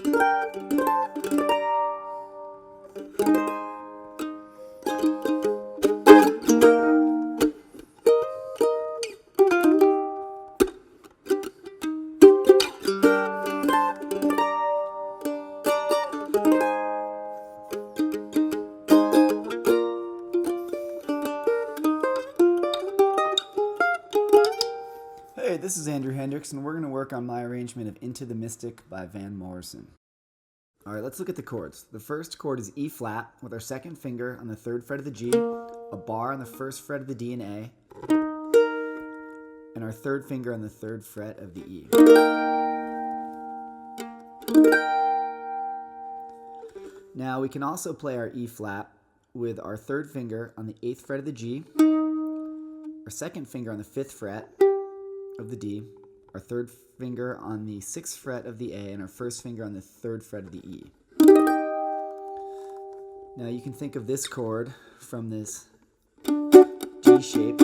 Hey, this is Hendryx, and we're going to work on my arrangement of Into the Mystic by Van Morrison. All right, let's look at the chords. The first chord is E flat with our second finger on the third fret of the G, a bar on the first fret of the D and A, and our third finger on the third fret of the E. Now we can also play our E flat with our third finger on the eighth fret of the G, our second finger on the fifth fret of the D, our third finger on the sixth fret of the A, and our first finger on the third fret of the E. Now you can think of this chord from this G shape.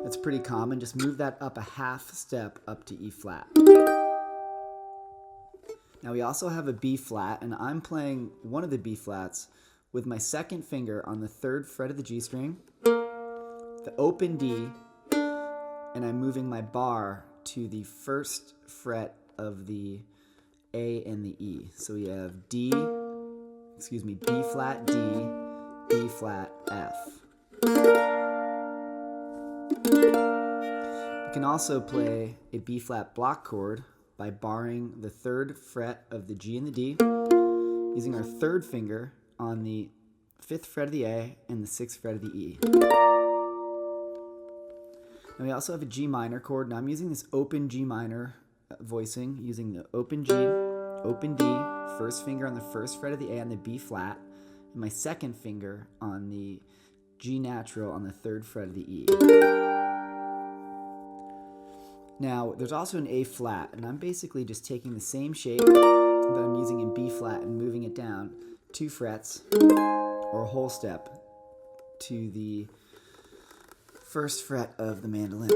That's pretty common. Just move that up a half step up to E flat. Now we also have a B flat, and I'm playing one of the B flats with my second finger on the third fret of the G string, the open D, and I'm moving my bar to the first fret of the A and the E. So we have B flat D, B flat F. We can also play a B flat block chord by barring the third fret of the G and the D, using our third finger on the fifth fret of the A and the sixth fret of the E. And we also have a G minor chord. Now I'm using this open G minor voicing, using the open G, open D, first finger on the first fret of the A on the B flat, and my second finger on the G natural on the third fret of the E. Now there's also an A flat, and I'm basically just taking the same shape that I'm using in B flat and moving it down 2 frets or a whole step to the first fret of the mandolin.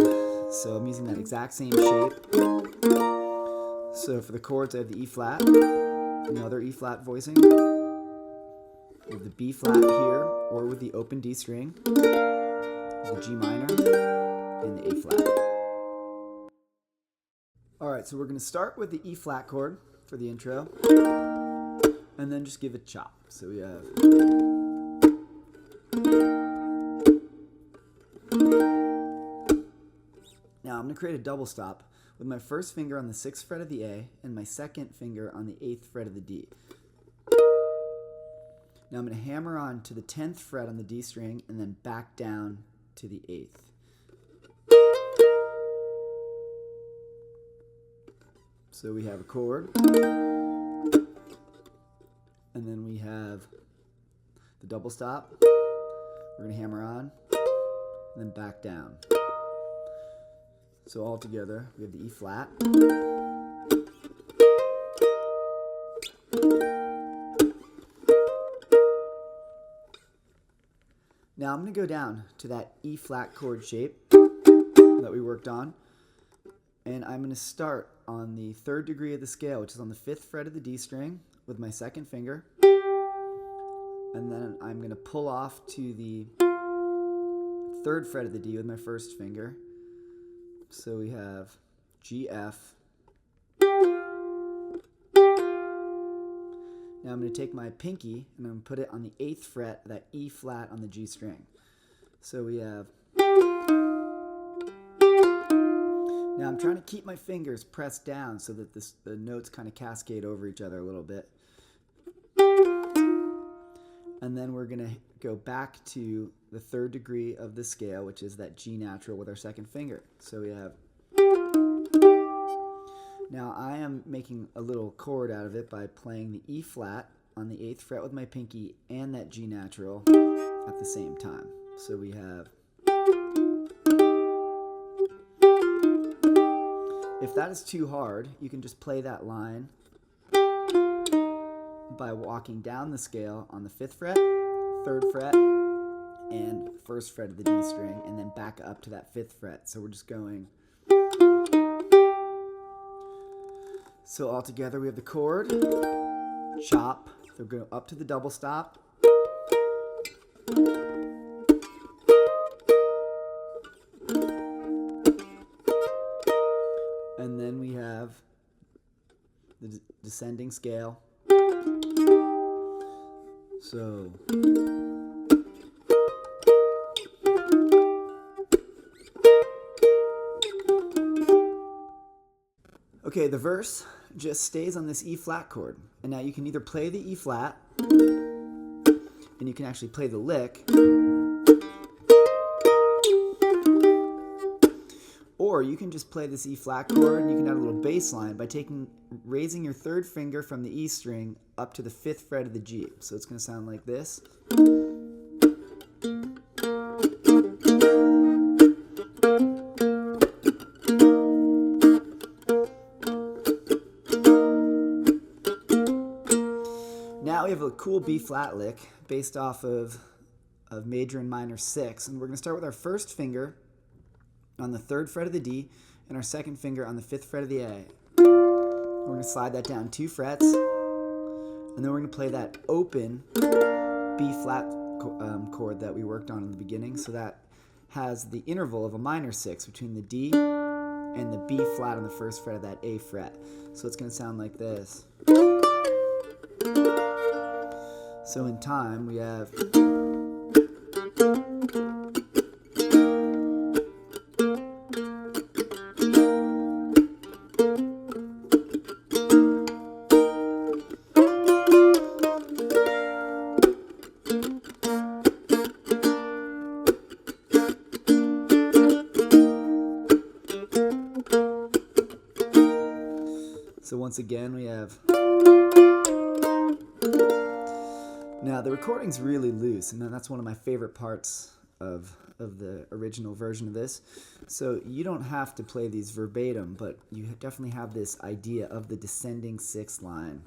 So I'm using that exact same shape. So for the chords, I have the E flat, another E flat voicing, with the B flat here, or with the open D string, the G minor, and the A flat. All right, so we're going to start with the E flat chord for the intro, and then just give it a chop. So we have Now I'm going to create a double stop with my first finger on the 6th fret of the A and my second finger on the 8th fret of the D. Now I'm going to hammer on to the 10th fret on the D string and then back down to the 8th. So we have a chord, and then we have the double stop. We're going to hammer on and then back down. So all together, we have the E flat, now I'm going to go down to that E flat chord shape that we worked on, and I'm going to start on the 3rd degree of the scale, which is on the 5th fret of the D string with my second finger, and then I'm going to pull off to the 3rd fret of the D with my first finger. So we have G, F. Now I'm going to take my pinky and I'm going to put it on the 8th fret of that E flat on the G string. So we have. Now I'm trying to keep my fingers pressed down so that the notes kind of cascade over each other a little bit. And then we're going to go back to the 3rd degree of the scale, which is that G natural with our second finger. So we have. Now I am making a little chord out of it by playing the E flat on the 8th fret with my pinky and that G natural at the same time. So we have. If that is too hard, you can just play that line by walking down the scale on the 5th fret, 3rd fret, and 1st fret of the D string, and then back up to that 5th fret. So we're just going. So all together we have the chord, chop, they'll go up to the double stop, and then we have the descending scale. So okay, the verse just stays on this E flat chord. And now you can either play the E flat, and you can actually play the lick, or you can just play this E flat chord and you can add a little bass line by raising your third finger from the E string up to the 5th fret of the G. So it's going to sound like this. Now we have a cool B flat lick based off of major and minor 6, and we're going to start with our first finger on the 3rd fret of the D and our second finger on the 5th fret of the A. We're going to slide that down 2 frets, and then we're going to play that open B flat chord that we worked on in the beginning. So that has the interval of a minor 6 between the D and the B flat on the 1st fret of that A fret. So it's going to sound like this. So in time, we have once again, we have. Now, the recording's really loose, and that's one of my favorite parts of the original version of this. So you don't have to play these verbatim, but you definitely have this idea of the descending 6th line.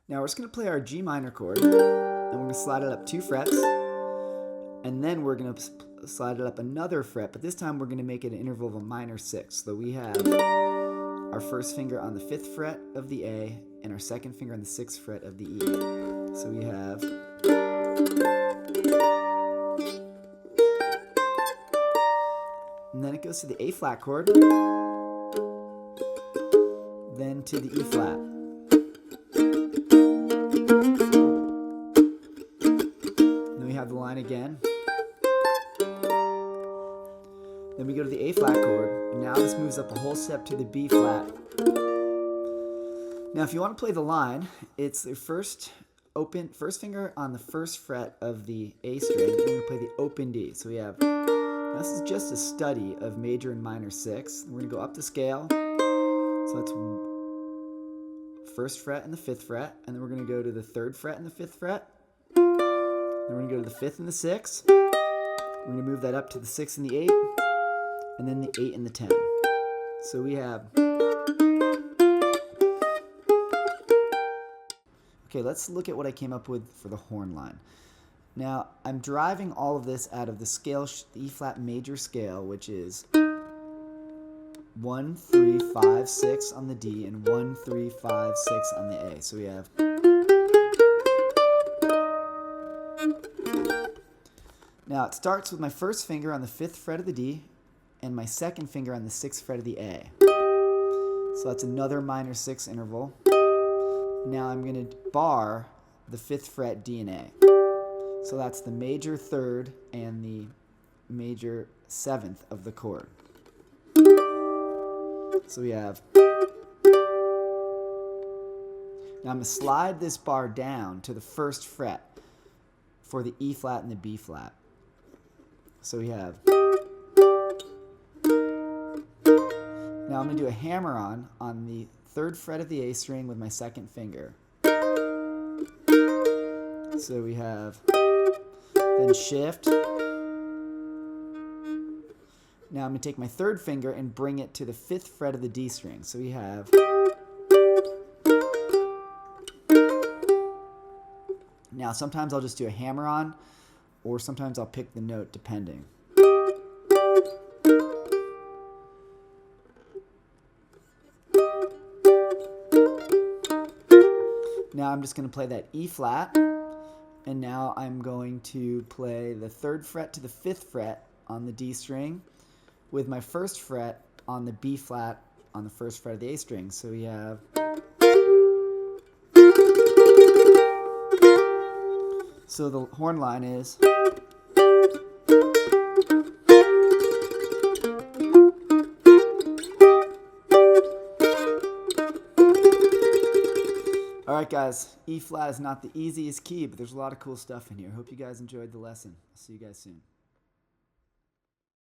Now, we're just going to play our G minor chord, and we're going to slide it up 2 frets, and then we're going to slide it up another fret, but this time we're going to make it an interval of a minor 6. So we have our first finger on the 5th fret of the A and our second finger on the 6th fret of the E. So we have and then it goes to the A flat chord, then to the E flat. Then we have the line again. Then we go to the A flat chord, and now this moves up a whole step to the B flat. Now if you want to play the line, it's the first finger on the 1st fret of the A string, and we're going to play the open D. So we have, now this is just a study of major and minor 6. We're going to go up the scale, so that's 1st fret and the 5th fret, and then we're going to go to the 3rd fret and the 5th fret, then we're going to go to the 5th and the 6th, we're going to move that up to the 6th and the 8th, and then the 8 and the 10. So we have. Okay, let's look at what I came up with for the horn line. Now, I'm deriving all of this out of the scale, the E flat major scale, which is 1, 3, 5, 6 on the D and 1, 3, 5, 6 on the A. So we have. Now, it starts with my first finger on the 5th fret of the D and my second finger on the 6th fret of the A. So that's another minor 6 interval. Now I'm going to bar the 5th fret D and A. So that's the major 3rd and the major 7th of the chord. So we have. Now I'm going to slide this bar down to the 1st fret for the E flat and the B flat. So we have. Now I'm going to do a hammer-on the 3rd fret of the A string with my second finger. So we have, then shift. Now I'm going to take my 3rd finger and bring it to the 5th fret of the D string. So we have. Now sometimes I'll just do a hammer-on, or sometimes I'll pick the note depending. Now I'm just going to play that E flat, and now I'm going to play the 3rd fret to the 5th fret on the D string with my 1st fret on the B flat on the 1st fret of the A string. So we have... So the horn line is... Alright guys, E flat is not the easiest key, but there's a lot of cool stuff in here. Hope you guys enjoyed the lesson. I'll see you guys soon.